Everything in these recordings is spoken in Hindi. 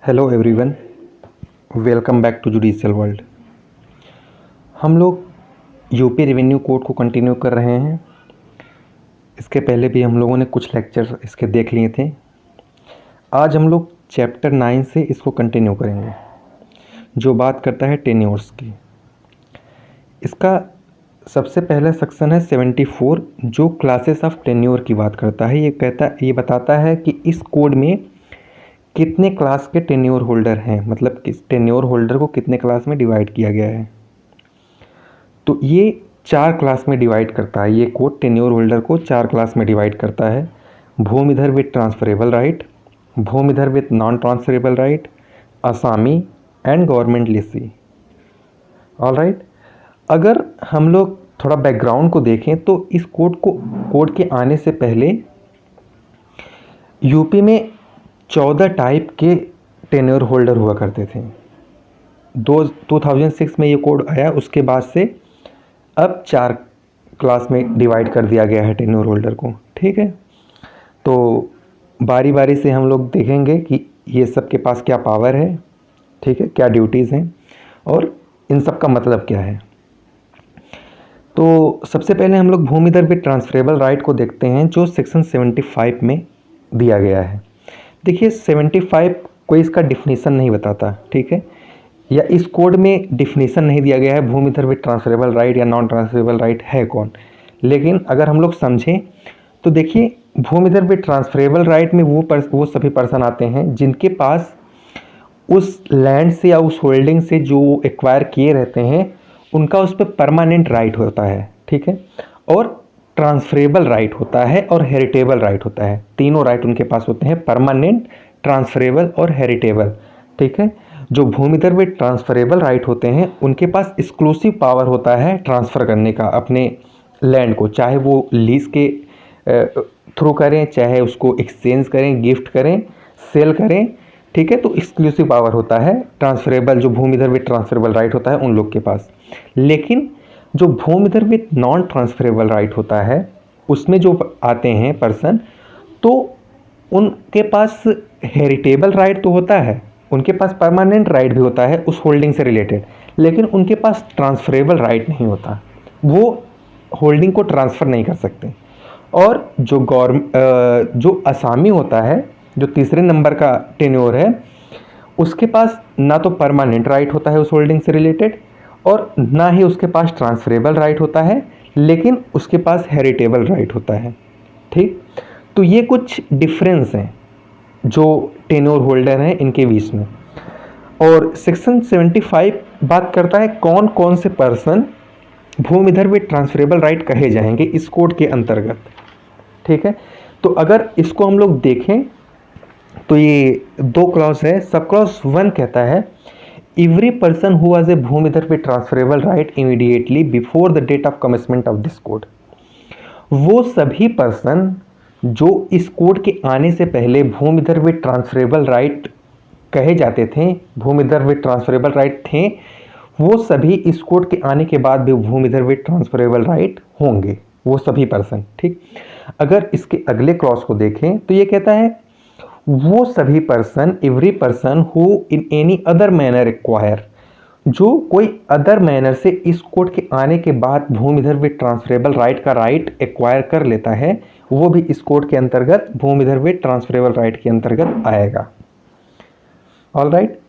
Hello everyone, welcome back to judicial world. हम लोग यूपी रेवेन्यू कोड को कंटिन्यू कर रहे हैं। इसके पहले भी हम लोगों ने कुछ लेक्चर इसके देख लिए थे। आज हम लोग चैप्टर 9 से इसको कंटिन्यू करेंगे, जो बात करता है टेन्योर्स की। इसका सबसे पहला सेक्शन है 74, जो क्लासेस ऑफ टेन्योर की बात करता है। ये बताता है कि इस कोड में कितने क्लास के टेन्योर होल्डर हैं, मतलब किस टेन्योर होल्डर को कितने क्लास में डिवाइड किया गया है। तो ये 4 क्लास में डिवाइड करता है। ये कोड टेन्योर होल्डर को 4 क्लास में डिवाइड करता है: bhumidhar with transferable right, bhumidhar with non transferable right, asami and government lessee. Alright, अगर हम लोग थोड़ा बैकग्राउंड को देखें तो इस कोड के आने से पहले यूपी में 14 टाइप के टेन्योर होल्डर हुआ करते थे। 2006 में ये कोड आया, उसके बाद से अब 4 क्लास में डिवाइड कर दिया गया है टेन्योर होल्डर को। ठीक है, तो बारी बारी से हम लोग देखेंगे कि ये सब के पास क्या पावर है, ठीक है, क्या ड्यूटीज़ हैं और इन सब का मतलब क्या है। तो सबसे पहले हम लोग भूमिधर विथ ट्रांसफरेबल राइट को देखते हैं, जो सेक्शन 75 में दिया गया है। देखिए 75 कोई इसका डिफिनीसन नहीं बताता, ठीक है, या इस कोड में डिफिनीसन नहीं दिया गया है भूमिधर विथ ट्रांसफरेबल राइट या नॉन ट्रांसफरेबल राइट है कौन। लेकिन अगर हम लोग समझें तो देखिए भूमिधर विथ ट्रांसफरेबल राइट में वो सभी पर्सन आते हैं जिनके पास उस लैंड से या उस होल्डिंग से जो एक्वायर किए रहते हैं उनका उस पर परमानेंट राइट होता है, ठीक है, और ट्रांसफरेबल राइट होता है और हेरिटेबल राइट होता है। तीनों राइट उनके पास होते हैं, परमानेंट, ट्रांसफरेबल और हेरिटेबल। ठीक है, जो भूमिधर विथ ट्रांसफरेबल राइट होते हैं उनके पास एक्सक्लूसिव पावर होता है ट्रांसफ़र करने का अपने लैंड को, चाहे वो लीज के थ्रू करें, चाहे उसको एक्सचेंज करें, गिफ्ट करें, सेल करें। ठीक है, तो एक्सक्लूसिव पावर होता है ट्रांसफरेबल, जो भूमिधर विथ ट्रांसफरेबल राइट होता है उन लोग के पास। लेकिन जो भूमिधर विथ नॉन ट्रांसफरेबल राइट होता है उसमें जो आते हैं पर्सन, तो उनके पास हेरिटेबल राइट तो होता है, उनके पास परमानेंट राइट भी होता है उस होल्डिंग से रिलेटेड, लेकिन उनके पास ट्रांसफरेबल राइट नहीं होता, वो होल्डिंग को ट्रांसफ़र नहीं कर सकते। और जो असामी होता है, जो तीसरे नंबर का टेन्योर है, उसके पास ना तो परमानेंट राइट होता है उस होल्डिंग से रिलेटेड और ना ही उसके पास ट्रांसफरेबल राइट होता है, लेकिन उसके पास हेरिटेबल राइट होता है। ठीक, तो ये कुछ डिफरेंस हैं जो टेन्योर होल्डर हैं इनके बीच में। और सेक्शन 75 बात करता है कौन कौन से पर्सन भूमिधर विथ ट्रांसफरेबल राइट कहे जाएंगे इस कोड के अंतर्गत। ठीक है, तो अगर इसको हम लोग देखें तो ये 2 क्लॉज है। सब क्लॉज 1 कहता है every person who has a bhumidhar with transferable right immediately before the date of commencement of this code. वो सभी पर्सन जो इस कोड के आने से पहले भूमिधर विथ ट्रांसफरेबल राइट कहे जाते थे, भूमिधर विथ ट्रांसफरेबल राइट थे, वो सभी इस कोड के आने के बाद भी भूमिधर विथ ट्रांसफरेबल राइट होंगे, वो सभी पर्सन। ठीक, अगर इसके अगले क्लॉज को देखें तो ये कहता है वो सभी person, every person who in any other manner acquire, जो कोई अदर मैनर से इस कोड के आने के बाद भूमिधर विथ ट्रांसफरेबल राइट का राइट एक्वायर कर लेता है, वो भी इस कोड के अंतर्गत भूमिधर विथ ट्रांसफरेबल राइट के अंतर्गत आएगा। ऑलराइट,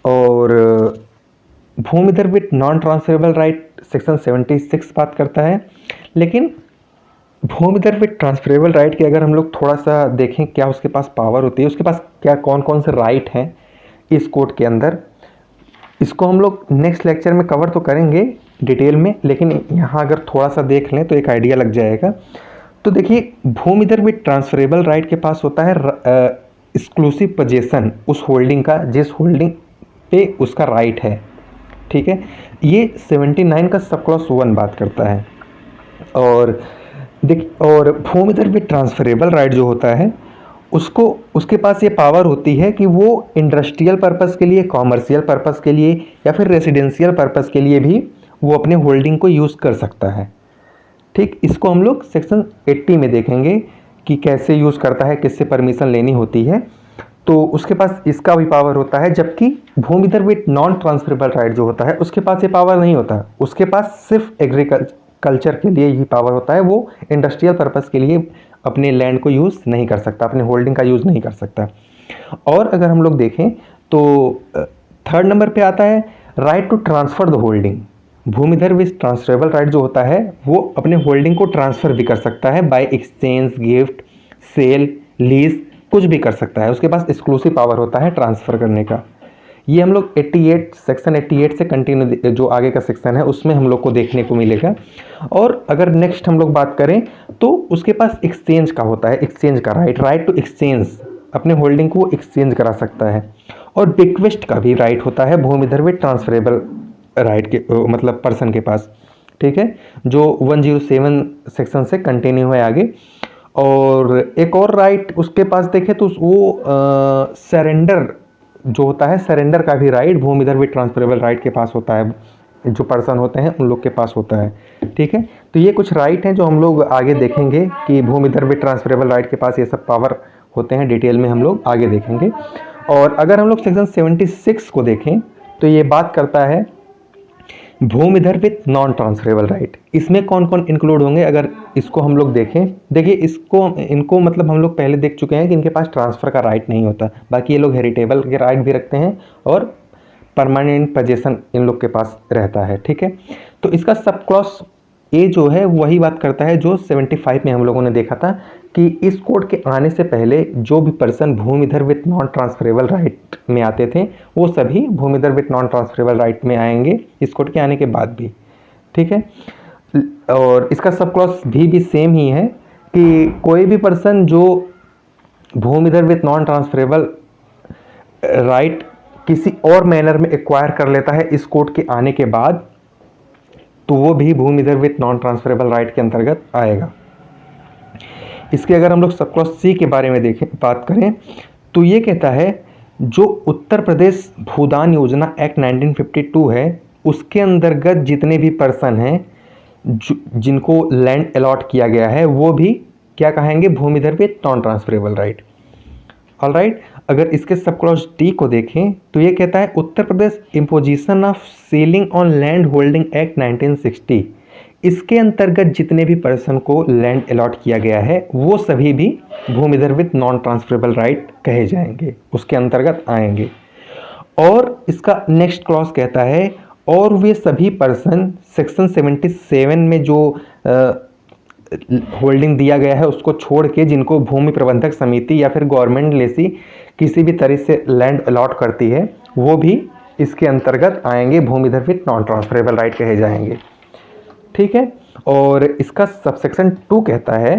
और bhumidhar with non transferable right section 76 बात करता है। लेकिन भूमिधर विथ ट्रांसफरेबल राइट के अगर हम लोग थोड़ा सा देखें क्या उसके पास पावर होती है, उसके पास क्या कौन कौन से राइट हैं इस कोड के अंदर, इसको हम लोग नेक्स्ट लेक्चर में कवर तो करेंगे डिटेल में, लेकिन यहाँ अगर थोड़ा सा देख लें तो एक आइडिया लग जाएगा। तो देखिए भूमिधर विथ ट्रांसफरेबल राइट के पास होता है एक्सक्लूसिव पोजेसन उस होल्डिंग का जिस होल्डिंग पे उसका राइट है। ठीक है, ये 79 का सब क्लॉज 1 बात करता है। और भूमिधर विथ ट्रांसफरेबल राइट जो होता है उसके पास ये पावर होती है कि वो इंडस्ट्रियल पर्पस के लिए, कॉमर्शियल पर्पस के लिए या फिर रेसिडेंशियल पर्पस के लिए भी वो अपने होल्डिंग को यूज़ कर सकता है। ठीक, इसको हम लोग सेक्शन 80 में देखेंगे कि कैसे यूज़ करता है, किससे परमिशन लेनी होती है। तो उसके पास इसका भी पावर होता है, जबकि भूमिधर विद नॉन ट्रांसफरेबल राइट जो होता है उसके पास ये पावर नहीं होता। उसके पास सिर्फ एग्रीकल्चर के लिए ही पावर होता है, वो इंडस्ट्रियल पर्पस के लिए अपने लैंड को यूज़ नहीं कर सकता, अपने होल्डिंग का यूज़ नहीं कर सकता। और अगर हम लोग देखें तो थर्ड नंबर पे आता है right to transfer the holding. Bhumidhar with transferable right जो होता है वो अपने होल्डिंग को ट्रांसफ़र भी कर सकता है by exchange, gift, sale, lease, कुछ भी कर सकता है। उसके पास एक्सक्लूसिव पावर होता है ट्रांसफ़र करने का। ये हम लोग 88 सेक्शन 88 से कंटिन्यू जो आगे का सेक्शन है उसमें हम लोग को देखने को मिलेगा। और अगर नेक्स्ट हम लोग बात करें तो उसके पास एक्सचेंज का होता है, एक्सचेंज का राइट टू एक्सचेंज, अपने होल्डिंग को एक्सचेंज करा सकता है। और बिक्वेस्ट का भी राइट होता है भूमिधर विद ट्रांसफरेबल राइट के मतलब पर्सन के पास, ठीक है, जो 107 सेक्शन से कंटिन्यू है आगे। और एक और राइट उसके पास देखें तो वो सरेंडर जो होता है, सरेंडर का भी राइट भूमिधर विद ट्रांसफरेबल राइट के पास होता है, जो पर्सन होते हैं उन लोग के पास होता है, ठीक है। तो ये कुछ राइट हैं जो हम लोग आगे देखेंगे कि भूमिधर विद ट्रांसफरेबल राइट के पास ये सब पावर होते हैं, डिटेल में हम लोग आगे देखेंगे। और अगर हम लोग सेक्शन 76 को देखें तो ये बात करता है भूमिधर विद नॉन ट्रांसफरेबल राइट। इसमें कौन कौन इंक्लूड होंगे अगर इसको हम लोग देखें, देखिए इनको मतलब हम लोग पहले देख चुके हैं कि इनके पास ट्रांसफ़र का राइट नहीं होता, बाकी ये लोग हेरिटेबल के राइट भी रखते हैं और परमानेंट पोजीशन इन लोग के पास रहता है, ठीक है। तो इसका सब क्लॉज ए जो है वही बात करता है जो 75 में हम लोगों ने देखा था कि इस कोड के आने से पहले जो भी person bhumidhar with non transferable right में आते थे वो सभी bhumidhar with non transferable right में आएंगे इस कोड के आने के बाद भी, ठीक है। और इसका सब क्लॉज भी सेम ही है कि कोई भी पर्सन जो भूमिधर विद नॉन ट्रांसफरेबल राइट किसी और मैनर में एक्वायर कर लेता है इस कोड के आने के बाद, तो वो भी भूमिधर विद नॉन ट्रांसफरेबल राइट के अंतर्गत आएगा। इसके अगर हम लोग सब क्लॉज सी के बारे में देखें, बात करें तो ये कहता है जो उत्तर प्रदेश भूदान योजना एक्ट 1952 है उसके अंतर्गत जितने भी पर्सन हैं जिनको लैंड अलॉट किया गया है वो भी क्या कहेंगे, bhumidhar with non transferable right. Alright, अगर इसके सब क्लॉज डी को देखें तो ये कहता है Uttar Pradesh imposition of ceiling on land holding act 1960, इसके अंतर्गत जितने भी पर्सन को लैंड अलॉट किया गया है वो सभी भी भूमिधर विद नॉन ट्रांसफरेबल राइट कहे जाएंगे, उसके अंतर्गत आएंगे। और इसका नेक्स्ट क्लॉज कहता है और वे सभी पर्सन सेक्शन 77 में जो होल्डिंग दिया गया है उसको छोड़ के जिनको भूमि प्रबंधक समिति या फिर गवर्नमेंट लेसी किसी भी तरह से लैंड अलॉट करती है वो भी इसके अंतर्गत आएंगे, भूमिधर विद नॉन ट्रांसफरेबल राइट कहे जाएंगे, ठीक है। और इसका सबसेक्शन 2 कहता है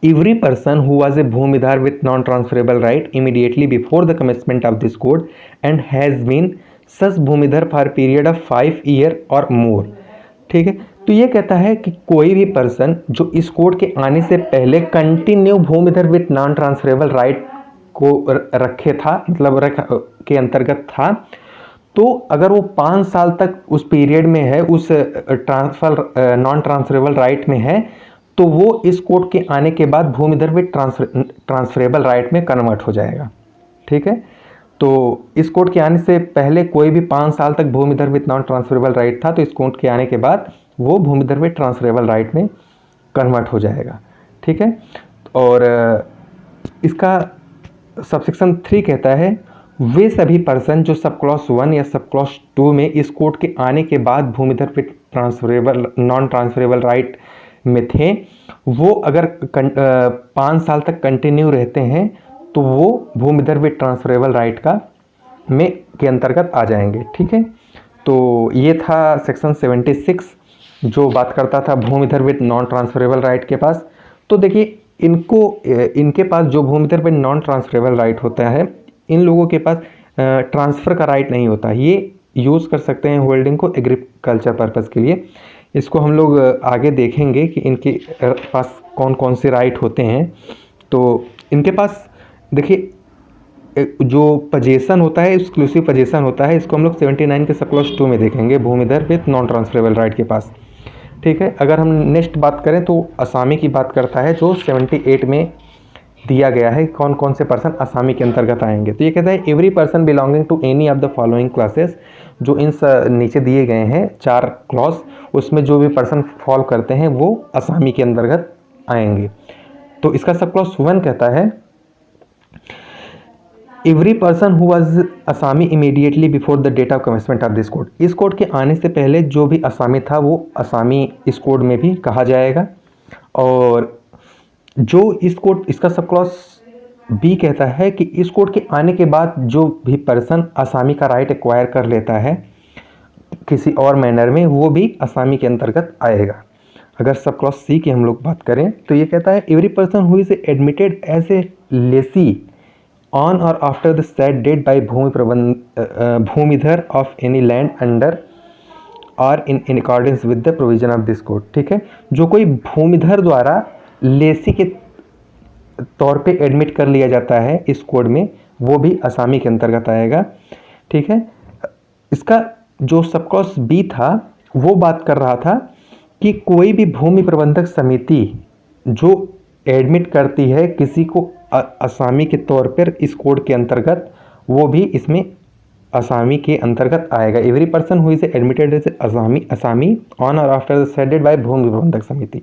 every person who was a bhumidhar with non transferable right immediately before the commencement of this code and has been such bhumidhar for period of 5 year or more, ठीक है। तो ये कहता है कि कोई भी पर्सन जो इस कोड के आने से पहले continue bhumidhar with non transferable right को रखे था, मतलब के अंतर्गत था, तो अगर वो 5 साल तक उस पीरियड में है, उस नॉन ट्रांसफरेबल राइट में है, तो वो इस कोड के आने के बाद भूमिधर विद ट्रांसफरेबल राइट में कन्वर्ट हो जाएगा, ठीक है। तो इस कोड के आने से पहले कोई भी 5 साल तक भूमिधर विद नॉन ट्रांसफरेबल राइट था, तो इस कोड के आने के बाद वो भूमिधर विद ट्रांसफरेबल राइट में कन्वर्ट हो जाएगा, ठीक है। और इसका सबसेक्शन 3 कहता है वे सभी पर्सन जो सब क्लॉज 1 या सब क्लॉज 2 में इस कोड के आने के बाद bhumidhar with transferable non transferable right में थे, वो अगर 5 साल तक कंटिन्यू रहते हैं तो वो भूमिधर विद ट्रांसफरेबल राइट का में के अंतर्गत आ जाएंगे, ठीक है। तो ये था सेक्शन 76 जो बात करता था भूमिधर विद नॉन ट्रांसफरेबल राइट के पास। तो देखिए इनके पास जो भूमिधर विद नॉन ट्रांसफरेबल राइट होता है, इन लोगों के पास ट्रांसफ़र का राइट नहीं होता, ये यूज़ कर सकते हैं होल्डिंग को एग्रीकल्चर पर्पज़ के लिए। इसको हम लोग आगे देखेंगे कि इनके पास कौन कौन से राइट होते हैं। तो इनके पास देखिए जो पोजीशन होता है, एक्सक्लूसिव पोजीशन होता है, इसको हम लोग 79 के सब क्लॉज 2 में देखेंगे भूमिधर विद नॉन ट्रांसफरेबल राइट के पास, ठीक है। अगर हम नेक्स्ट बात करें तो असामी की बात करता है जो 78 में दिया गया है कौन कौन से पर्सन असामी के अंतर्गत आएंगे। तो ये कहता है every person belonging to any of the following classes, जो इन नीचे दिए गए हैं 4 क्लॉज, उसमें जो भी पर्सन फॉल करते हैं वो असामी के अंतर्गत आएंगे। तो इसका सब क्लॉज 1 कहता है every person who was asami immediately before the date of commencement of this code. इस कोड के आने से पहले जो भी असामी था वो असामी इस कोड में भी कहा जाएगा। और जो इस कोड, इसका सब क्लॉज बी कहता है कि इस कोड के आने के बाद जो भी पर्सन असामी का राइट एक्वायर कर लेता है किसी और मैनर में, वो भी असामी के अंतर्गत आएगा। अगर सब क्लॉज सी की हम लोग बात करें तो ये कहता है every person who is admitted as a lessee on or after the said date by bhumidhar of any land under or in accordance with the provision of this code. ठीक है, जो कोई भूमिधर द्वारा लेसी के तौर पे एडमिट कर लिया जाता है इस कोड में, वो भी असामी के अंतर्गत आएगा। ठीक है, इसका जो सब क्लॉज बी था वो बात कर रहा था कि कोई भी भूमि प्रबंधक समिति जो एडमिट करती है किसी को असामी के तौर पर इस कोड के अंतर्गत, वो भी इसमें असामी के अंतर्गत आएगा। Every person who is admitted as asami on or after the said date by Bhumi Prabandhak Samiti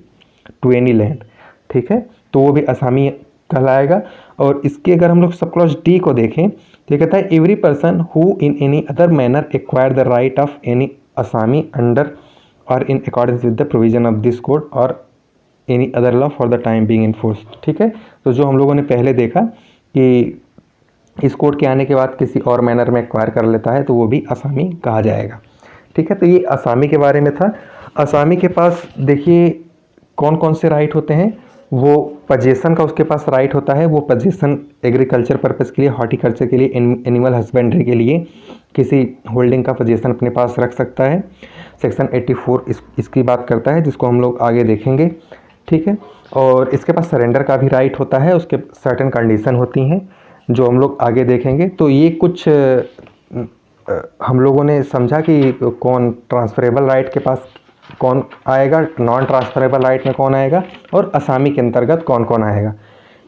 to any land. ठीक है, तो वो भी असामी कहलाएगा। और इसके अगर हम लोग सब क्लॉज डी को देखें तो ये कहता है every person who in any other manner acquire the right of any asami under or in accordance with the provision of this code or any other law for the time being enforced. ठीक है, तो जो हम लोगों ने पहले देखा कि इस कोड के आने के बाद किसी और मैनर में एक्वायर कर लेता है तो वो भी असामी कहा जाएगा। ठीक है, तो ये असामी के बारे में था। असामी के पास देखिए कौन कौन से राइट होते हैं। वो पजेशन का उसके पास राइट होता है, वो पजेशन एग्रीकल्चर पर्पस के लिए, हॉर्टिकल्चर के लिए, एनिमल हस्बेंड्री के लिए किसी होल्डिंग का पजेशन अपने पास रख सकता है। सेक्शन 84 इसकी बात करता है, जिसको हम लोग आगे देखेंगे। ठीक है, और इसके पास सरेंडर का भी राइट होता है, उसके सर्टेन कंडीशन होती हैं जो हम लोग आगे देखेंगे। तो ये कुछ हम लोगों ने समझा कि कौन ट्रांसफरेबल राइट के पास कौन आएगा, नॉन ट्रांसफरेबल राइट में कौन आएगा और असामी के अंतर्गत कौन कौन आएगा।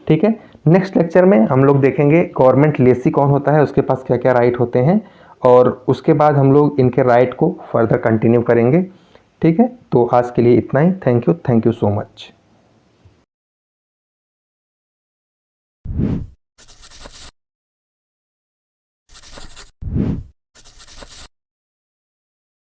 ठीक है, नेक्स्ट लेक्चर में हम लोग देखेंगे गवर्नमेंट लेसी कौन होता है, उसके पास क्या क्या राइट होते हैं, और उसके बाद हम लोग इनके राइट को फर्दर कंटिन्यू करेंगे। ठीक है, तो आज के लिए इतना ही। Thank you so much.